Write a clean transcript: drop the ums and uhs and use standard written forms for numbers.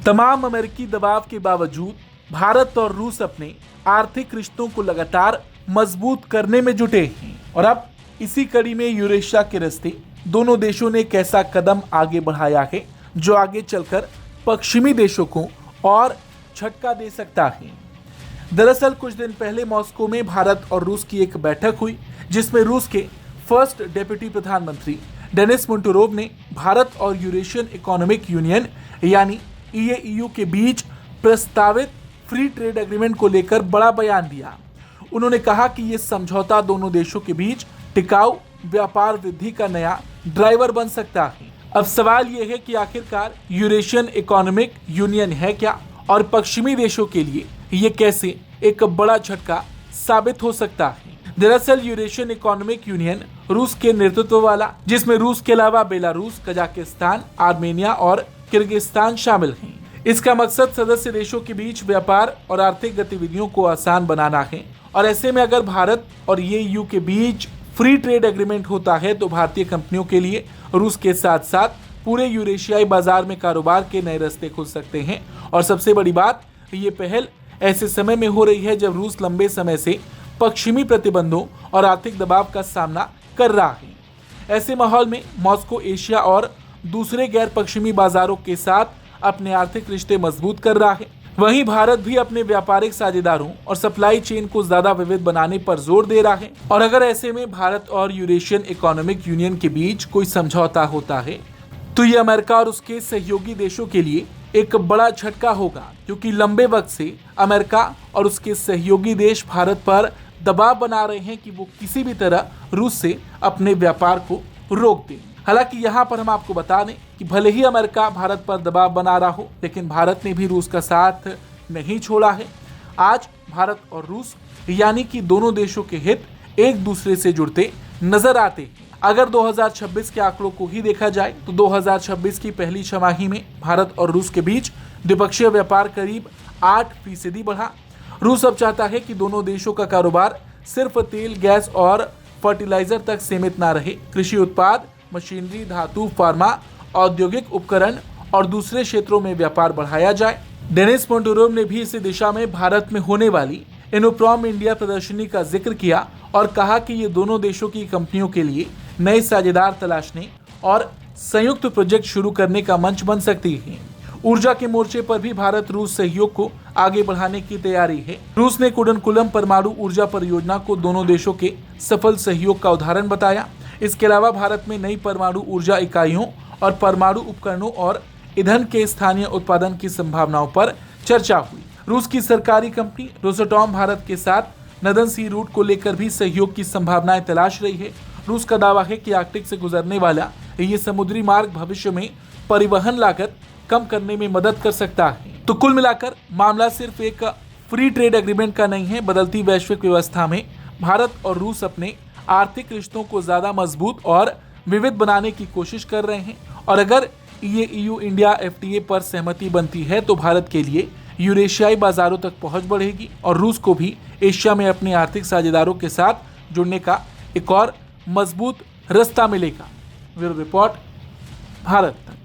तमाम अमेरिकी दबाव के बावजूद भारत और रूस अपने आर्थिक रिश्तों को लगातार मजबूत करने में जुटे हैं और अब इसी कड़ी में यूरेशिया के रास्ते दोनों देशों ने एक ऐसा कदम आगे बढ़ाया है जो आगे चलकर पश्चिमी देशों को और झटका दे सकता है। दरअसल कुछ दिन पहले मॉस्को में भारत और रूस की एक बैठक हुई जिसमें रूस के फर्स्ट डेप्यूटी प्रधानमंत्री डेनिस मोंटोरोव ने भारत और यूरेशियन इकोनॉमिक यूनियन यानी ईएयू के बीच प्रस्तावित फ्री ट्रेड एग्रीमेंट को लेकर बड़ा बयान दिया। उन्होंने कहा कि यह समझौता दोनों देशों के बीच टिकाऊ व्यापार वृद्धि का नया ड्राइवर बन सकता है। अब सवाल यह है कि आखिरकार यूरेशियन इकोनॉमिक यूनियन है क्या और पश्चिमी देशों के लिए यह कैसे एक बड़ा झटका साबित हो सकता है। दरअसल यूरेशियन इकोनॉमिक यूनियन रूस के नेतृत्व वाला, जिसमें रूस के अलावा बेलारूस, कजाकिस्तान, आर्मेनिया और किर्गिस्तान शामिल हैं। इसका मकसद सदस्य देशों के बीच व्यापार और आर्थिक गतिविधियों को आसान बनाना है और ऐसे में अगर भारत और ईएयू के बीच फ्री ट्रेड एग्रीमेंट होता है तो भारतीय कंपनियों के लिए रूस के साथ साथ पूरे यूरेशियाई बाजार में कारोबार के नए रास्ते खुल सकते हैं। और सबसे बड़ी बात, ये पहल ऐसे समय में हो रही है जब रूस लंबे समय से पश्चिमी प्रतिबंधों और आर्थिक दबाव का सामना कर रहा है। ऐसे माहौल में मॉस्को एशिया और दूसरे गैर पश्चिमी बाजारों के साथ अपने आर्थिक रिश्ते मजबूत कर रहा है। वहीं भारत भी अपने व्यापारिक साझेदारों और सप्लाई चेन को ज्यादा विविध बनाने पर जोर दे रहा है। और अगर ऐसे में भारत और यूरेशियन इकोनॉमिक यूनियन के बीच कोई समझौता होता है तो ये अमेरिका और उसके सहयोगी देशों के लिए एक बड़ा झटका होगा, क्योंकि लंबे वक्त से अमेरिका और उसके सहयोगी देश भारत पर दबाव बना रहे हैं कि वो किसी भी तरह रूस से अपने व्यापार को रोक दें। हालांकि यहाँ पर हम आपको बता दें कि भले ही अमेरिका भारत पर दबाव बना रहा हो, लेकिन भारत ने भी रूस का साथ नहीं छोड़ा है। आज भारत और रूस यानी कि दोनों देशों के हित एक दूसरे से जुड़ते नजर आते हैं। अगर 2026 के आंकड़ों को ही देखा जाए तो 2026 की पहली छमाही में भारत और रूस के बीच द्विपक्षीय व्यापार करीब 8% बढ़ा। रूस अब चाहता है कि दोनों देशों का कारोबार सिर्फ तेल, गैस और फर्टिलाइजर तक सीमित ना रहे। कृषि उत्पाद, मशीनरी, धातु, फार्मा, औद्योगिक उपकरण और दूसरे क्षेत्रों में व्यापार बढ़ाया जाए। डेनिस मोंटोरोव ने भी इसी दिशा में भारत में होने वाली इनोप्रॉम इंडिया प्रदर्शनी का जिक्र किया और कहा कि ये दोनों देशों की कंपनियों के लिए नए साझेदार तलाशने और संयुक्त प्रोजेक्ट शुरू करने का मंच बन सकती है। ऊर्जा के मोर्चे पर भी भारत रूस सहयोग को आगे बढ़ाने की तैयारी है। रूस ने कुडनकुलम परमाणु ऊर्जा परियोजना को दोनों देशों के सफल सहयोग का उदाहरण बताया। इसके अलावा भारत में नई परमाणु ऊर्जा इकाइयों और परमाणु उपकरणों और ईंधन के स्थानीय उत्पादन की संभावनाओं पर चर्चा हुई। रूस की सरकारी कंपनी रोसटॉम भारत के साथ नदन सी रूट को लेकर भी सहयोग की संभावनाएं तलाश रही है। रूस का दावा है कि आर्कटिक से गुजरने वाला ये समुद्री मार्ग भविष्य में परिवहन लागत कम करने में मदद कर सकता है। तो कुल मिलाकर मामला सिर्फ एक फ्री ट्रेड एग्रीमेंट का नहीं है। बदलती वैश्विक व्यवस्था में भारत और रूस अपने आर्थिक रिश्तों को ज्यादा मजबूत और विविध बनाने की कोशिश कर रहे हैं और अगर ईएयू इंडिया एफटीए पर सहमति बनती है तो भारत के लिए यूरेशियाई बाजारों तक पहुंच बढ़ेगी और रूस को भी एशिया में अपने आर्थिक साझेदारों के साथ जुड़ने का एक और मजबूत रास्ता मिलेगा। ब्यूरो रिपोर्ट, भारत तक।